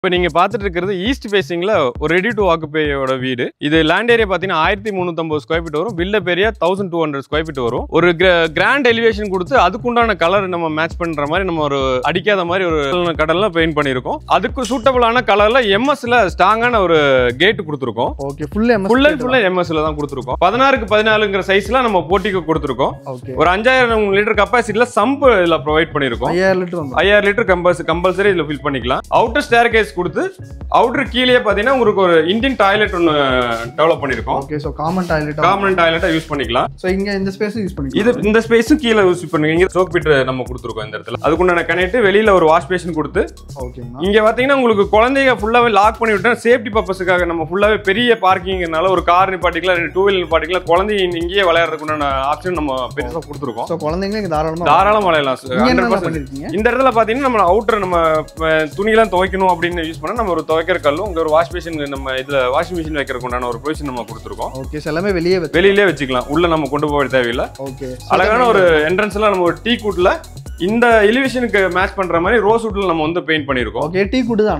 இப்போ நீங்க பார்த்துட்டு இருக்கிறது ஈஸ்ட் ஃபேசிங்ல ஒரு ரெடி டு ஆக்குபையோட வீடு. இது லேண்ட் ஏரியா பார்த்தீங்கன்னா 1350 ஸ்கொயர் ஃபீட் வரும். வில்ல பெரிய 1200 ஸ்கொயர் ஃபீட் வரும். ஒரு கிராண்ட் எலிவேஷன் கொடுத்து அதுக்குண்டான கலர் நம்ம மேட்ச் பண்ற மாதிரி நம்ம ஒரு அடிக்காத மாதிரி ஒரு கடல்ல பெயிண்ட் பண்ணியிருக்கோம். அதுக்கு சூட்டபிளான கலர்ல எம்எஸ்ல ஸ்ட்ராங்கான ஒரு கேட் கொடுத்துருக்கோம். ஓகே, ஃபுல் எம்எஸ்ல தான் கொடுத்துருக்கோம். 16க்கு 14ங்கிற சைஸ்ல நம்ம போட்டிக்கு கொடுத்துருக்கோம். ஓகே, ஒரு 5000 லிட்டர் கெபாசிட்டில சம்ப் இதுல ப்ரொவைட் பண்ணிருக்கோம். 5000 லிட்டர் கம்பல்சரி இதுல ஃபில் பண்ணிக்கலாம். அவுட்டர் ஸ்டேர்கேஸ் கொடுத்து அவுட்டர் கீழே பாத்தீங்கன்னா உங்களுக்கு ஒரு இந்தியன் டாய்லெட் ஒன்னு டெவலப் பண்ணிருக்கோம். ஓகே, சோ காமன் டாய்லெட்டா யூஸ் பண்ணிக்கலாம். சோ இங்க இந்த ஸ்பேஸ் யூஸ் பண்ணிக்கலாம். இந்த ஸ்பேஸும் கீழே யூஸ் பண்ணுவீங்க. இங்க சோக் பீட் நம்ம கொடுத்துருக்கோம். இந்த இடத்துல அதுக்குண்டான கனெக்ட் வெளியில ஒரு வாஷ் பேஷன் கொடுத்து ஓகேங்க. இங்க பாத்தீங்கன்னா உங்களுக்கு குழந்தைங்க ஃபுல்லாவே லாக் பண்ணி விட்டா சேஃப்டி பர்பஸ்க்காக நம்ம ஃபுல்லாவே பெரிய பார்க்கிங்னால ஒரு கார் நிப்பாட்டிக்கலாம், 2 வீலர் நிப்பாட்டிக்கலாம். குழந்தைங்க இங்கேயே விளையாடுறதுக்குண்டான ஆப்ஷன் நம்ம பெருசா கொடுத்துருக்கோம். சோ குழந்தைங்க இங்க தாராளமா விளையாடலாம். இந்த இடத்துல பாத்தீங்கன்னா நம்ம அவுட்டர் நம்ம துணியெல்லாம் துவைக்கணும் அப்படின்னு யூஸ் பண்ணா நம்ம ஒரு துவைக்கிற கல்லும் இங்க ஒரு வாஷ் பேஷன் நம்ம இதுல வாஷிங் மிஷின் வைக்கிறதுக்கு உண்டான ஒரு பொசிஷன் நம்ம கொடுத்துருக்கோம். ஓகே, எல்லாமே வெளியிலே வச்சுக்கலாம். உள்ள நம்ம கொண்டு போக தேவையில்லை. ஓகே, அழகான ஒரு என்ட்ரன்ஸ்ல நம்ம ஒரு டீ கூட்ல இந்த எலிவேஷனுக்கு மேட்ச் பண்ற மாதிரி ரோஸ் வுட்ல நம்ம வந்து பெயிண்ட் பண்ணிருக்கோம். ஓகே, டீ கூட் தான்.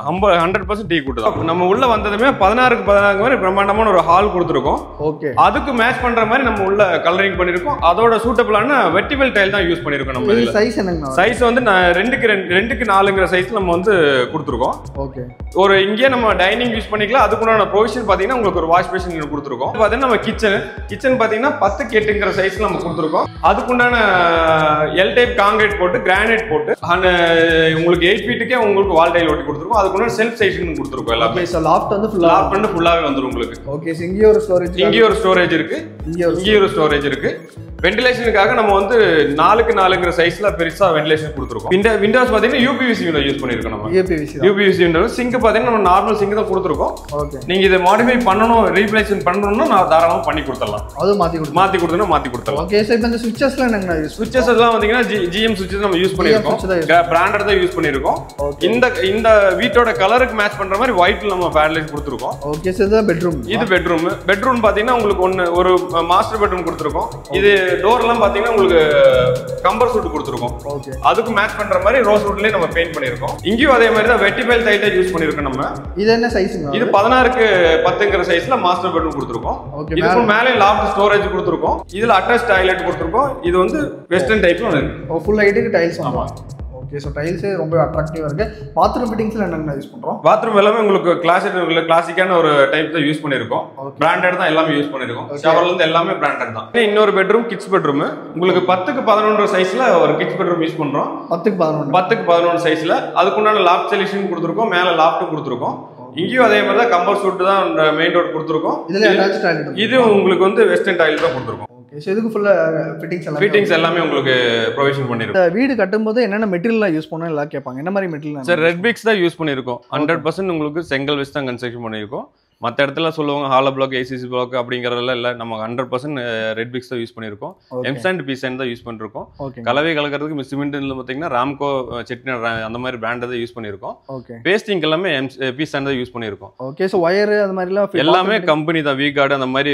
100% டீ கூட் தான். நம்ம உள்ள வந்ததுமே 16க்கு 14 மாதிரி பிரம்மாண்டமான ஒரு ஹால் கொடுத்துருக்கோம். ஓகே, அதுக்கு மேட்ச் பண்ற மாதிரி நம்ம உள்ள கலரிங் பண்ணிருக்கோம். அதோட சூட்டபிளான வெர்டிகல் டைல் தான் யூஸ் பண்ணிருக்கோம். நம்ம இதுல சைஸ் என்னங்க? சைஸ் வந்து 2க்கு 4ங்கிற சைஸ்ல நம்ம வந்து கொடுத்துருக்கோம். ஓகே, ஒரு இங்கே நம்ம டைனிங் யூஸ் பண்ணிக்கலாம். அதுக்குண்டான ப்ரொவிஷன் பாத்தீங்கன்னா உங்களுக்கு ஒரு வாஷ் பேஷன் கொடுத்துருக்கோம். பாத்தீங்கன்னா நம்ம கிச்சன் பாத்தீங்கன்னா 10க்கு 8ங்கிற சைஸ்ல நம்ம கொடுத்துருக்கோம். அதுக்குண்டான எல் டைப் காங்கிரீட் போட்டு கிரானைட் போட்டு உங்களுக்கு 8 ஃபீட்டுக்கே உங்களுக்கு வால் டைல் ஒட்டி கொடுத்துருக்கோம். அதுக்குண்டான செல்ஃப் சைசிங் கொடுத்துருக்கோம். எல்லாமே லாஃப்ட் வந்து ஃபுல்லாவே வந்துரும் உங்களுக்கு. ஓகே, இங்க ஒரு ஸ்டோரேஜ் இருக்கு. இங்க ஒரு ஸ்டோரேஜ் இருக்கு. வென்டிலேஷனுக்காக நம்ம வந்து 4க்கு 4ங்கிற சைஸ்ல பெருசா வென்டிலேஷன் கொடுத்துருக்கோம். விண்டோஸ் பாத்தீங்கன்னா யூபிவிசி விண்டோ யூஸ் பண்ணிருக்கோம். நம்ம யூபிவிசி விண்டோ. சிங்க் பாத்தீங்கன்னா நம்ம நார்மல் சிங்க் தான் கொடுத்துருக்கோம். நீங்க இதை மாடிஃபை பண்ணணும், ரீப்ளேஸ்மென்ட் பண்ணணும்னா நான் தாராளமா பண்ணி கொடுத்துடலாம். அது மாத்தி கொடுத்துடலாம். ஓகே, சோ இப்போ இந்த சுவிட்சஸ்ல என்னங்க சுவிட்சஸ் எல்லாம் பாத்தீங்கன்னா ஜிஎம் சுவிட்சஸ் நம்ம யூஸ் பண்ணிருக்கோம். பிராண்டட் தான் யூஸ் பண்ணிருக்கோம். இந்த வீட்டோட கலருக்கு மேட்ச் பண்ற மாதிரி ஒயிட்ல நம்ம பேட்லைட் கொடுத்துருக்கோம். ஓகே, சோ இது பெட்ரூம் பாத்தீங்கன்னா உங்களுக்கு ஒரு மாஸ்டர் பெட்ரூம் கொடுத்துருக்கோம். இது டோர் எல்லாம் பாத்தீங்கன்னா உங்களுக்கு கம்பர் சூட் கொடுத்துருக்கோம். ஓகே, அதுக்கு மேட்ச் பண்ற மாதிரி ரோஸ் வுட்லயே நம்ம பெயிண்ட் பண்ணிருக்கோம். இங்கேயும் அதே மாதிரி தான் வெர்டிகல் டைல் யூஸ் பண்ணிருக்கோம். நம்ம இது என்ன சைஸ்ங்க? இது 16க்கு 10ங்கிற சைஸ்ல மாஸ்டர் பெட்ரூம் கொடுத்துருக்கோம். இதுக்கு மேலே லாஃப்ட் ஸ்டோரேஜ் கொடுத்துருக்கோம். இதுல அட்டாச் டாய்லெட் கொடுத்துருக்கோம். இது வந்து வெஸ்டர்ன் டைப்ல இருக்கு. ஃபுல் ஹைட்டுக்கு டைல்ஸ். ஆமா. ஓகே, சோ டைல்ஸ் ரொம்ப அட்ராக்டிவா இருக்கு. பாத்ரூம் ஃபிட்டிங்ஸ்ல என்னென்ன யூஸ் பண்றோம்? பாத்ரூம் எல்லாமே உங்களுக்கு கிளாசிக்கான ஒரு டைப் தான் யூஸ் பண்ணிருக்கோம். பிராண்டட் தான் எல்லாமே யூஸ் பண்ணிருக்கோம். ஷவர்ல இருந்து எல்லாமே பிராண்டட் தான். இன்னொரு பெட்ரூம் கிட்ஸ் பெட்ரூம் உங்களுக்கு 10க்கு 11 சைஸ்ல ஒரு கிட்ஸ் பெட்ரூம் யூஸ் பண்றோம். 10க்கு 11 சைஸ்ல அதுக்குண்டான லாஃப்ட் சொல்யூஷன் கொடுத்துருக்கோம். மேல லாஃப்ட்டும் கொடுத்துருக்கோம். இங்கேயும் அதே மாதிரி தான் கம்பர் சூட் தான் மெயின் டோர் கொடுத்துருக்கோம். இது உங்களுக்கு வந்து வெஸ்டர்ன் டைல் தான் கொடுத்துருக்கோம். ஓகே, சோ இதுக்கு ஃபுல்லா ஃபிட்டிங்ஸ் எல்லாமே உங்களுக்கு ப்ரொவிஷன் பண்ணிருக்கோம். வீடு கட்டும்போது என்னென்ன மெட்டீரியல் யூஸ் பண்ணனும் எல்லாம் கேட்பாங்க. என்ன மாதிரி மெட்டீரியல்? சார், ரெட் பிரிக்ஸ் தான் யூஸ் பண்ணிருக்கோம். 100% உங்களுக்கு செங்கல் வச்சு தான் கன்ஸ்ட்ரக்ஷன் பண்ணிருக்கோம். மற்ற இடத்துல சொல்லுவாங்க ஹாலோ பிளாக், ஏசிசி பிளாக் அப்படிங்கறதெல்லாம் இல்லை. நம்ம 100% ரெட் பிரிக்ஸ் தான் யூஸ் பண்ணிருக்கோம். எம்சாண்ட் பீசாண்ட் தான் யூஸ் பண்ணிருக்கோம். கலவை கலக்கிறதுக்கு சிமெண்ட்ல பாத்தீங்கன்னா ராம்கோ, செட்டிநாடு அந்த மாதிரி பிராண்ட் தான் யூஸ் பண்ணிருக்கோம். பேஸ்டிங் எல்லாமே பீசாண்ட் தான் யூஸ் பண்ணிருக்கோம். ஓகே, சோ வயர் அந்த மாதிரி எல்லாமே கம்பெனி தான். V-Guard அந்த மாதிரி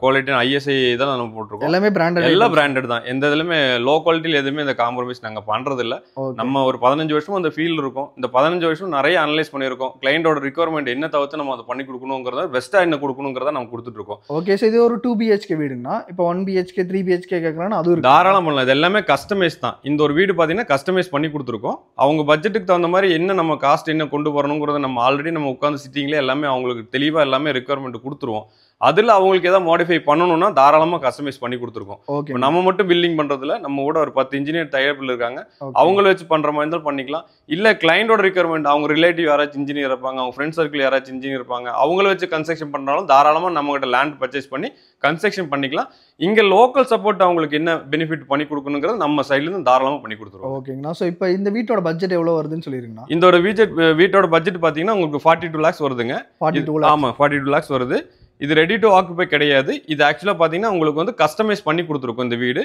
குவாலிட்டி ISI தான் நம்ம போட்டுருக்கோம். எல்லாமே பிராண்டட், எல்லாம் பிராண்டட் தான். எந்த இதுலயுமே லோ குவாலிட்டில எதுவுமே இந்த காம்ப்ரமைஸ் நாங்க பண்றது இல்ல. நம்ம ஒரு 15 வருஷம் அந்த ஃபீல்ட் இருக்கும். இந்த 15 வருஷம் நிறைய அனலைஸ் பண்ணிருக்கோம். கிளையண்டோட ரிக்வயர்மெண்ட் என்ன தவிர்த்து நம்ம அதை பண்ணி கொடுக்கணும், பெஸ்டா என்ன கொடுக்கணும்ங்கறத நம்ம கொடுத்துட்டு இருக்கோம். ஓகே, சோ இது ஒரு 2 BHK வீடுனா இப்போ 1 BHK 3 BHK கேக்குறானா அது தாராளமா பண்ணலாம். இது எல்லாமே கஸ்டமைஸ் தான். இந்த ஒரு வீடு பாத்தீங்கன்னா கஸ்டமைஸ் பண்ணி கொடுத்துருக்கோம். அவங்க பட்ஜெட்டுக்கு தகுந்த மாதிரி என்ன நம்ம காஸ்ட் என்ன கொண்டு வரணும்ங்கறத நம்ம ஆல்ரெடி நம்ம உட்கார்ந்து சிட்டிங்ல எல்லாமே அவங்களுக்கு தெளிவா எல்லாமே ரிக்வயர்மெண்ட் கொடுத்துருவோம். அதுல அவங்களுக்கு ஏதாவது மாடிஃபை பண்ணணும்னா தாராளமா கஸ்டமைஸ் பண்ணி கொடுத்துருக்கோம். நம்ம மட்டும் பில்டிங் பண்றதுல நம்ம கூட ஒரு 10 இன்ஜினியர் தயாரிப்பில் இருக்காங்க. அவங்கள வச்சு பண்ற மாதிரி இருந்தாலும் பண்ணிக்கலாம். இல்ல கிளைண்டோட ரிக்வயர்மெண்ட் அவங்க ரிலேட்டிவ் யாராச்சும் இன்ஜினியர் இருப்பாங்க, அவங்க ஃப்ரெண்ட் சர்க்கிள் யாராச்சும் இன்ஜினியர் இருப்பாங்க, அவங்கள வச்சு கன்ஸ்ட்ரக்ஷன் பண்றாலும் தாராளமா நம்ம கிட்ட லேண்ட் பர்ச்சேஸ் பண்ணி கன்ஸ்ட்ரக்ஷன் பண்ணிக்கலாம். இங்க லோக்கல் சப்போர்ட் அவங்களுக்கு என்ன பெனிஃபிட் பண்ணி கொடுக்கணுங்கிறது நம்ம சைடுல இருந்து தாராளமா பண்ணி கொடுத்துருவோம். ஓகேங்கண்ணா, சோ இப்போ இந்த வீட்டோட பட்ஜெட் எவ்வளவு வருதுன்னு சொல்லிருக்கீங்க? இந்த ஒரு வீட்டோட பட்ஜெட் பாத்தீங்கன்னா உங்களுக்கு 42 lakhs வருதுங்க. 42 lakhs. ஆமா, 42 lakhs வருது. இது ரெடி டு ஆக்குபை கிடையாது. இது ஆக்சுவலா பாத்தீங்கன்னா உங்களுக்கு வந்து கஸ்டமைஸ் பண்ணி கொடுத்துருக்கோம் இந்த வீடு.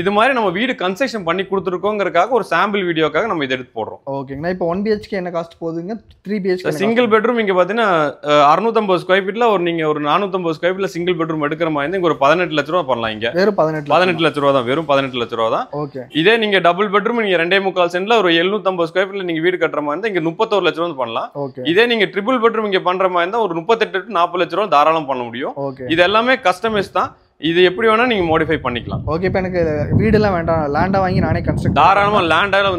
இது மாதிரி நம்ம வீடு கன்ஸ்ட்ரக்ஷன் பண்ணி கொடுத்துருக்கோங்கிறதுக்காக ஒரு சாம்பிள் வீடியோக்காக நம்ம இதை எடுத்து போடுறோம். ஓகேங்கண்ணா. இப்போ 1 BHK என்ன காஸ்ட் போகுதுங்க? 3 BHK சிங்கிள் பெட்ரூம் இங்க பாத்தீங்கன்னா 650 ஸ்கொயர் ஃபீட்ல நீங்க ஒரு 450 ஸ்கொயர் ஃபீட்ல சிங்கிள் பெட்ரூம் எடுக்கிற மாதிரி இருந்தா இங்க ஒரு 18 லட்ச ரூபா பண்ணலாம். இங்க வெறும் 18 லட்ச ரூபா தான், வெறும் 18 லட்ச ரூபா தான். ஓகே. இதே நீங்க டபுள் பெட்ரூம் நீங்க 2.25 சென்ட்ல ஒரு 750 ஸ்கொயர் ஃபீட்ல நீங்க வீடு கட்டுற மாதிரி இருந்தா இங்க 31 லட்ச ரூபா பண்ணலாம். இதே நீங்க ட்ரிபிள் பெட்ரூம் இங்க பண்ற மாதிரி இருந்தா ஒரு 38 to 40 லட்ச ரூபா தாராளம் பண்ண முடியும். இது எல்லாமே கஸ்டமைஸ் தான். இது எப்படி வேணா நீங்க மாடிஃபை பண்ணிக்கலாம். ஓகே. இப்போ எனக்கு வீடெல்லாம் வேண்டாம், லேண்டா வாங்கி நானே கன்ஸ்ட்ரக்ட் தாராளமா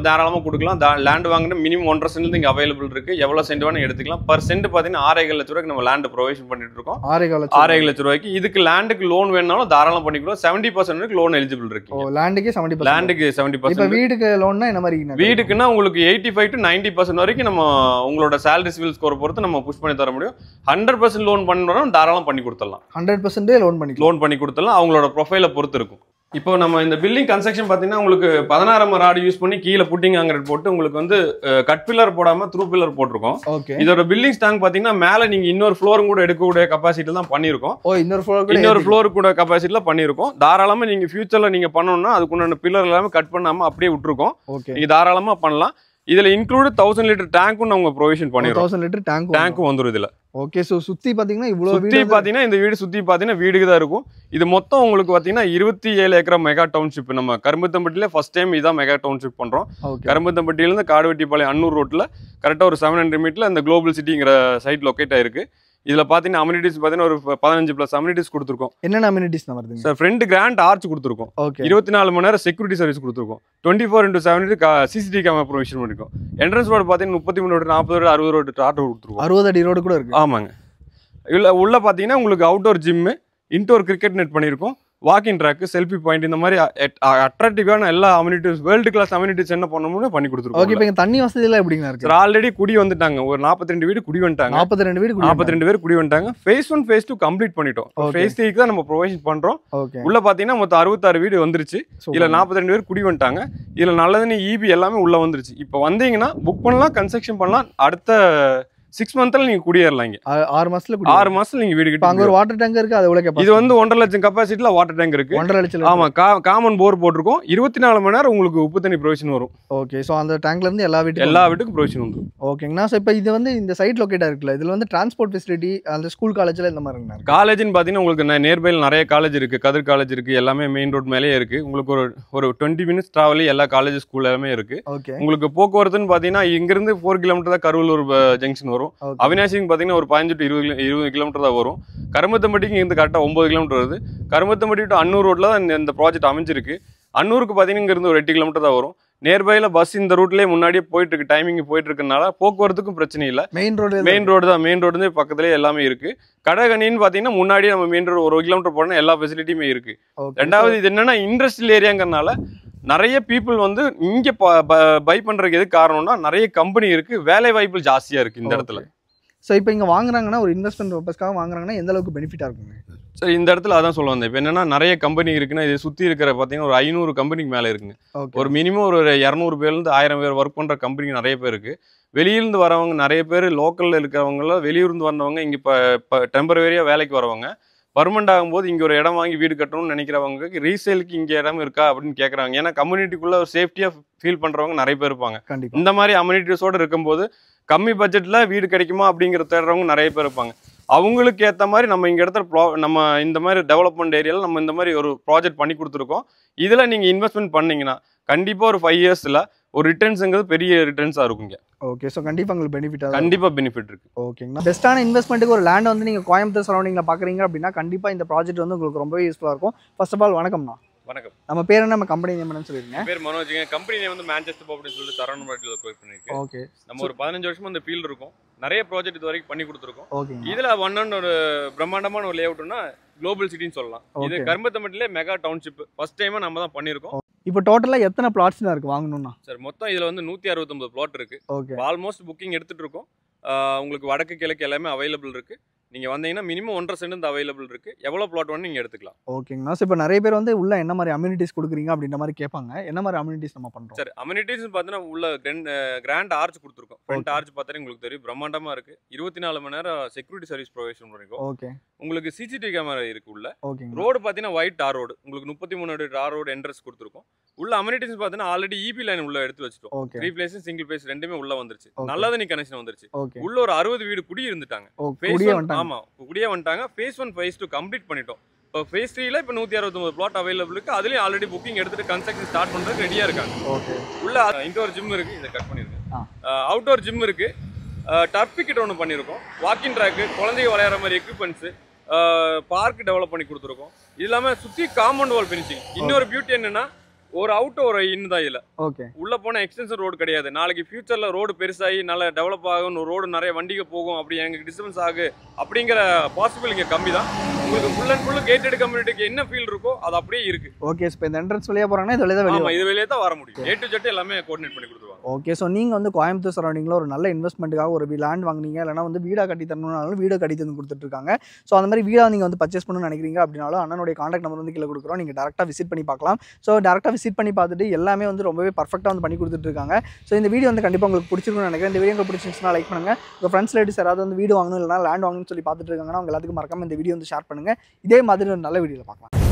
தாராளமா கொடுக்கலாம். லேண்ட் வாங்கினா மினிமம் 1.5 சென்ட் இங்க அவைலபிள் இருக்கு. எவ்வளவு சென்ட் வேணா எடுத்துக்கலாம். பர் சென்ட் பாத்தீங்கன்னா 6.5 லட்ச ரூபாய்க்கு நம்ம லேண்ட் ப்ரொவைஷன் பண்ணிட்டு இருக்கோம். 6.5 லட்ச ரூபாய்க்கு. இதுக்கு லேண்டுக்கு லோன் வேணாலும் தாராளம் பண்ணிக்கலாம். 70% லோன் எலிஜிபிள் இருக்கு. லேண்டுக்கு 70%. இப்போ வீடுக்கு லோன்னா என்ன மாதிரி? வீடுக்குன்னா உங்களுக்கு 85 to 90% வரைக்கும் நம்ம உங்களோட சேலரி சிவில் ஸ்கோர் பொறுத்து நம்ம புஷ் பண்ணி தர முடியும். 100% லோன் பண்ணணும், தாராளம் பண்ணி கொடுத்துடலாம். 100% லோன் பண்ணி கொடுத்துடலாம். அவங்களோட ப்ரொஃபைலை பொறுத்து இருக்கும். இப்போ நம்ம இந்த பில்டிங் கன்ஸ்ட்ரக்ஷன் பார்த்தீங்கன்னா உங்களுக்கு 16 ராடு யூஸ் பண்ணி கீழே புட்டிங் ஆங்கர் போட்டு உங்களுக்கு வந்து கட் பில்லர் போடாம த்ரூ பில்லர் போட்டிருக்கோம். இதோட பில்டிங் ஸ்டாங் பார்த்தீங்கன்னா மேலே நீங்க இன்னொரு ஃப்ளோரும் கூட எடுக்கக்கூடிய கெப்பாசிட்டி தான் பண்ணியிருக்கோம். இன்னொரு ஃப்ளோர் கூட கெப்பாசிட்டில பண்ணியிருக்கோம். தாராளமா நீங்க ஃபியூச்சர்ல நீங்க பண்ணணும்னா அதுக்குண்டான பில்லர் எல்லாமே கட் பண்ணாம அப்படியே விட்டுருக்கோம். நீங்க தாராளமா பண்ணலாம். இதுல இன்க்ளூட் 1000 லிட்டர் டேங்கும் நம்ம ப்ரொவிஷன் பண்ணிருக்கோம். 1000 லிட்டர் டேங்கும் வந்துரும் இதுல. ஓகே. சோ சுத்தி பாத்தீங்கன்னா இந்த வீடு சுத்தி பாத்தீங்கன்னா வீடுக்கு தான் இருக்கும். இது மொத்தம் உங்களுக்கு பாத்தீங்கன்னா 27 ஏக்கர் மெகா டவுன்ஷிப். நம்ம கரும்புத்தம்பட்டியில ஃபர்ஸ்ட் டைம் இதான் மெகா டவுன்ஷிப் பண்றோம். கரும்புத்தம்பட்டியில இருந்து காடுவெட்டிப்பாளையம் அன்னூர் ரோட்ல கரெக்டா ஒரு 700 மீட்டர்ல இந்த குளோபல் சிட்டிங்கிற சைட் லொகேட் ஆயிருக்கு. இதுல பாத்தீங்கன்னா அம்யூனிட்டிஸ் பாத்தீங்கன்னா ஒரு 15+ அம்யூனிட்டிஸ் கொடுத்துருக்கோம். என்னென்ன அம்யூனிட்டிஸ் வருதுங்க சார்? ஃப்ரண்ட் கிராண்ட் ஆர்ச் கொடுத்துருக்கோம். 24 மணி நேரம் செக்யூரிட்டி சர்வீஸ் கொடுத்துருக்கோம். 24/7 சிசிடிவி கேமரா ப்ரொவிஷன் பண்ணிருக்கோம். என்ட்ரன்ஸ் ரோடு பாத்தீங்கன்னா 33 ரோடு, 40 ரோடு, 60 ரோடு டாட் கொடுத்துருக்கோம். 60 அடி ரோடு கூட இருக்கு. ஆமாங்க. உள்ள பாத்தீங்கன்னா உங்களுக்கு outdoor gym, indoor cricket net பண்ணிருக்கோம். வாக்கிங் ட்ராக், செல்ஃபி பாயிண்ட், இந்த மாதிரி அட்ராக்டிவான எல்லா அம்யூனிட்டிஸ், வேர்ல்டு கிளாஸ் அம்யூனிட்டிஸ் என்ன பண்ணணும்னு பண்ணி கொடுத்துருக்கோம். ஓகே. இப்போ தண்ணி வசதி எல்லாம் எப்படிங்க இருக்கு? ஆல்ரெடி குடி வந்துட்டாங்க. ஒரு 42 வீடு குடி வந்துட்டாங்க. 42 பேர் குடி வந்துட்டாங்க. ஃபேஸ் 1 ஃபேஸ் 2 கம்ப்ளீட் பண்ணிட்டோம். ஃபேஸ் 3 தான் நம்ம ப்ரொவைஷன் பண்றோம். உள்ள பாத்தீங்கன்னா மொத்தம் 66 வீடு வந்துருச்சு. இதுல 42 பேர் குடி வந்துட்டாங்க. இதுல நல்லதுன்னு ஈபி எல்லாமே உள்ள வந்துருச்சு. இப்போ வந்தீங்கன்னா புக் பண்ணலாம், கன்ஸ்ட்ரக்ஷன் பண்ணலாம். அடுத்த 6 மந்த்ல நீங்க குடியேறலாம். 6 மாசத்துல நீங்க வீடு கிட்ட. அங்க ஒரு வாட்டர் டேங்க் இருக்கு. அது எவ்வளவு கெபாசிட்டி? இது வந்து 1.5 லட்சம் கெபாசிட்டில வாட்டர் டேங்க் இருக்கு. 1.5 லட்சம். ஆமா. காமன் போர் போட்டுருக்கோம். 24 மணி நேரம் உங்களுக்கு உப்பு தண்ணி ப்ரொவிஷன் வரும். ஓகே. சோ அந்த டேங்க்ல இருந்து எல்லா வீட்டுக்கும் ப்ரொவிஷன் வந்துரும். ஓகேங்கண்ணா. சோ இப்போ இது வந்து இந்த சைட் லொகேட்டா இருக்குல்ல, இதுல வந்து டிரான்ஸ்போர்ட் ஃபெசிலிட்டி அந்த ஸ்கூல் காலேஜ்ல இந்த மாதிரி இருக்கு. காலேஜ்னு பாத்தீங்கன்னா உங்களுக்கு நியர்பைல நிறைய காலேஜ் இருக்கு. கதிர் காலேஜ் இருக்கு. எல்லாமே மெயின் ரோட் மேலேயே இருக்கு. உங்களுக்கு ஒரு 20 மினிட்ஸ் டிராவல் எல்லா காலேஜ் ஸ்கூல் எல்லாமே இருக்கு. உங்களுக்கு போக்குவரத்துன்னு பாத்தீங்கன்னா இங்க இருந்து 4 கிலோமீட்டர் தான் கருவலூர் ஜங்ஷன் வரும். அவினாசி பாத்தீங்கன்னா ஒரு 15 to 20 கிலோமீட்டர் தான் வரும். கரும்பத்தம்பட்டிக்கு இருந்து கரெக்டா 9 கிலோமீட்டர் வருது. கரும்பத்தம்பட்டி டு அன்னூர் ரோட்ல தான் இந்த ப்ராஜெக்ட் அமைஞ்சிருக்கு. அன்னூருக்கு பாத்தீங்கன்னா இங்க இருந்து ஒரு 8 கிலோமீட்டர் தான் வரும். நியர்பைல பஸ் இந்த ரூட்லயே முன்னாடியே போயிட்டு இருக்கு. டைமிங் போயிட்டு இருக்கனால போக்குவரத்துக்கும் பிரச்சனை இல்லை. மெயின் ரோடு தான். மெயின் ரோடு பக்கத்துலயே எல்லாமே இருக்கு. கடகணின்னு பாத்தீங்கன்னா முன்னாடியே நம்ம மெயின் ரோடு 1 கிலோமீட்டர் போனா எல்லா ஃபெசிலிட்டியுமே இருக்கு. ரெண்டாவது இது என்னன்னா இண்டஸ்ட்ரியல் ஏரியாங்கிறதுனால நிறைய பீப்புள் வந்து இங்க பை பண்றதுக்கு எது காரணம்னா நிறைய கம்பெனி இருக்கு. வேலை வாய்ப்பு ஜாஸ்தியா இருக்கு இந்த இடத்துல. ஸோ இப்போ இங்கே வாங்குறாங்கன்னா ஒரு இன்வெஸ்ட்மெண்ட் பர்பஸ்க்காக வாங்குறாங்கன்னா எந்த அளவுக்கு பெனிஃபிட்டாக இருக்குங்க? சார் இந்த இடத்துல அதான் சொல்ல வந்தேன். இப்போ என்னன்னா நிறைய கம்பெனி இருக்குன்னா இது சுற்றி இருக்கிற பார்த்தீங்கன்னா ஒரு 500 கம்பெனிக்கு மேலே இருக்குங்க. ஒரு மினிமம் ஒரு 200 பேர்லேருந்து 1000 பேர் ஒர்க் பண்ணுற கம்பெனி நிறைய பேர் இருக்கு. வெளியிலேருந்து வரவங்க நிறைய பேர், லோக்கலில் இருக்கிறவங்களாம் வெளியூர்ந்து வந்தவங்க இங்கே இப்போ டெம்பரவரியாக வேலைக்கு வரவங்க பர்மனெண்ட் ஆகும்போது இங்கே ஒரு இடம் வாங்கி வீடு கட்டணும்னு நினைக்கிறவங்களுக்கு ரீசேலுக்கு இங்கே இடம் இருக்கா அப்படின்னு கேட்குறாங்க. ஏன்னா கம்யூனிட்டிக்குள்ளே ஒரு சேஃப்டியாக ஃபீல் பண்ணுறவங்க நிறைய பேர் இருப்பாங்க. இந்த மாதிரி அம்யூனிட்டிஸோடு இருக்கும்போது கம்மி பட்ஜெட்டில் வீடு கிடைக்குமா அப்படிங்கிற தேடுறவங்க நிறைய பேர் இருப்பாங்க. அவங்களுக்கு ஏற்ற மாதிரி நம்ம இங்கே இடத்துல நம்ம இந்த மாதிரி டெவலப்மெண்ட் ஏரியாவில் நம்ம இந்த மாதிரி ஒரு ப்ராஜெக்ட் பண்ணி கொடுத்துருக்கோம். இதில் நீங்கள் இன்வெஸ்ட்மெண்ட் பண்ணிங்கன்னா கண்டிப்பாக ஒரு 5 இயர்ஸில் ஒரு ரிட்டர்ன்ஸுங்கிறது பெரிய ரிட்டர்ன்ஸாக இருக்குங்க. ஓகே. ஸோ கண்டிப்பாக உங்களுக்கு பெனிஃபிட் கண்டிப்பாக பெனிஃபிட் இருக்குது. ஓகேங்கண்ணா. பெஸ்ட்டான இன்வெஸ்ட்மெண்ட்டுக்கு ஒரு லேண்ட் வந்து நீங்கள் கோயம்புத்தூர் சரௌண்டிங்கில் பார்க்குறீங்க அப்படின்னா கண்டிப்பாக இந்த ப்ராஜெக்ட் வந்து உங்களுக்கு ரொம்பவே யூஸ்ஃபுல்லாக இருக்கும். ஃபர்ஸ்ட் ஆஃப் ஆல் வணக்கம்ண்ணா. வணக்கம். நம்ம பேர் என்ன, நம்ம கம்பெனி நேம் என்னன்னு சொல்லிருங்க. பேர் மனோஜ்ங்க. கம்பெனி நேம் வந்து மான்செஸ்டர் ப்ராப்பர்ட்டிஸ் சொல்லி சரௌண்டிங்ல ஒர்க் பண்ணிருக்கேன். ஓகே. நம்ம ஒரு 15 வருஷமா இந்த ஃபீல்ட் இருக்கும். நிறைய ப்ராஜெக்ட் இது வரைக்கும் பண்ணி கொடுத்துருக்கோம். ஓகே. இதுல ஒரு பிரம்மாண்டமான ஒரு லேஅவுட்னா குளோபல் சிட்டின்னு சொல்லலாம். இது கரும்பத்தம்பட்டிலே மெகா டவுன்ஷிப் ஃபர்ஸ்ட் டைமா நம்ம தான் பண்ணிருக்கோம். இப்போ டோட்டலா எத்தனை பிளாட்ஸ் தான் இருக்கு வாங்கணும்னா? சார் மொத்தம் இதுல வந்து 169 பிளாட் இருக்கு. ஓகே. ஆல்மோஸ்ட் புக்கிங் எடுத்துட்டு இருக்கோம். உங்களுக்கு வடக்கு கிழக்கு எல்லாமே அவைலபிள் இருக்கு. நீங்கள் வந்தீங்கன்னா மினிமம் 1.5 சென்ட் வந்து அவைலபிள் இருக்குது. எவ்வளோ பிளாட் வேணும் நீங்கள் எடுத்துக்கலாம். ஓகேங்கண்ணா. ஸோ இப்போ நிறைய பேர் வந்து உள்ள என்ன மாதிரி அம்யூனிட்டிஸ் கொடுக்குறீங்க அப்படின்ற மாதிரி கேட்பாங்க. என்ன மாதிரி அம்யூனிட்டிஸ் நம்ம பண்ணுறோம்? சரி, அம்யூனிட்டிஸ் பார்த்தீங்கன்னா உள்ள கிராண்ட் ஆர்ச் கொடுத்துருக்கோம். ஃப்ரண்ட் ஆர்ச் பார்த்தீங்கன்னா உங்களுக்கு தெரியும், பிரம்மாண்டமாக இருக்குது. 24 மணி நேரம் செக்யூரிட்டி சர்வீஸ் ப்ரொவைஷன் பண்ணிருக்கோம். ஓகே. உங்களுக்கு சிசிடிவி கேமரா இருக்குது உள்ள. ஓகேங்க. ரோடு பார்த்தீங்கன்னா ஒயிட் டார் ரோடு, உங்களுக்கு 33 அடி டார் ரோடு என்ட்ரன்ஸ் கொடுத்துருக்கோம். உள்ள அம்யூனிட்டிஸ் பார்த்தீங்கன்னா ஆல்ரெடி இபி லைன் உள்ள எடுத்து வச்சிட்டோம். ஓகே. 3 பிளேஸ் சிங்கிள் பிளேஸ் ரெண்டுமே உள்ள வந்துருச்சு. நல்ல தண்ணி கனெக்ஷன் வந்துருச்சு. ஓகே. உள்ள ஒரு 60 வீடு குடி இருந்துட்டாங்க. ஆமா, குடியே வந்துட்டாங்க. phase 1 phase 2 கம்ப்ளீட் பண்ணிட்டோம். இப்போ phase 3ல இப்போ 169 பிளாட் அவைலபிள் இருக்கு. அதுலயும் ஆல்ரெடி புக்கிங் எடுத்துட்டு கன்ஸ்ட்ரக்ஷன் ஸ்டார்ட் பண்றதுக்கு ரெடியா இருக்காங்க. ஓகே. உள்ள இன்டோர் ஜிம் இருக்கு, இத கட் பண்ணிருக்கேன். அவுட்டோர் ஜிம் இருக்கு. டர்ஃப் விக்கெட் ஒன்று பண்ணியிருக்கோம். வாக்கிங் ட்ராக்கு, குழந்தைங்க விளையாடுற மாதிரி எக்யூப்மெண்ட்ஸு, பார்க் டெவலப் பண்ணி கொடுத்துருக்கோம். இது இல்லாமல் சுற்றி காம்பவுண்ட் வால் ஃபினிஷிங். இன்னொரு பியூட்டி என்னன்னா, ஒரு அவுட் ஒரு இன் தான் இல்லை. ஓகே. உள்ள போன எக்ஸ்டென்ஷன் ரோடு கிடையாது. நாளைக்கு ஃபியூச்சர்ல ரோடு பெருசாகி நல்லா டெவலப் ஆகும், ரோடு நிறைய வண்டிங்க போகும், அப்படி எங்களுக்கு டிஸ்டர்பன்ஸ் ஆகு அப்படிங்கிற பாசிபிள் இங்கே கம்மி தான். உங்களுக்கு ஃபுல் அண்ட் ஃபுல் கேட்டட் கம்யூனிட்டிக்கு என்ன ஃபீல் இருக்கோ அது அப்படியே இருக்கு. ஓகே. இப்போ இந்த என்ட்ரன்ஸ் வழியா போறாங்கன்னா இது வழியா தான் ஆமா, இது வழியா தான் வர முடியும். A to Z எல்லாமே கோஆர்டினேட் பண்ணி கொடுத்துருவாங்க. ஓகே. ஸோ நீங்கள் வந்து கோயம்புத்தூர் சரௌண்டிங்கில் ஒரு நல்ல இன்வெஸ்ட்மெண்ட்டுக்காக ஒரு லேண்ட் வாங்குனீங்க, இல்லைனா வந்து வீடாக கட்டி தரணும்னாலும் வீடை கட்டி தந்து கொடுத்துட்ருக்காங்க. ஸோ அந்த மாதிரி வீடாக நீங்கள் வந்து பர்ச்சேஸ் பண்ணணும்னு நினைக்கிறீங்க அப்படின்னாலும் அண்ணனுடைய காண்டாக்ட் நம்பர் வந்து கீழே கொடுக்குறோம். நீங்கள் டேரெக்டாக விசிட் பண்ணி பார்க்கலாம். ஸோ டேரெக்டாக விசிட் பண்ணி பார்த்துட்டு எல்லாமே வந்து ரொம்பவே பர்ஃபெக்டாக வந்து பண்ணி கொடுத்துட்ருக்காங்க. ஸோ இந்த வீடியோ வந்து கண்டிப்பாக உங்களுக்கு பிடிச்சிருக்குன்னு நினைக்கிறேன். இந்த வீடியோ உங்களுக்கு பிடிச்சிருந்துச்சுன்னா லைக் பண்ணுங்கள். உங்கள் ஃப்ரெண்ட்ஸ் ரிலேட்டிவ்ஸ் யாராவது வந்து வீடு வாங்கணும் இல்லைனா லேண்ட் வாங்கணும்னு சொல்லி பார்த்துட்டு இருக்காங்கன்னா அவங்க எல்லாத்துக்கும் மறக்காம இந்த வீடியோ வந்து ஷேர் பண்ணுங்கள். இதே மாதிரி ஒரு நல்ல வீடியோவில் பார்க்கலாம்.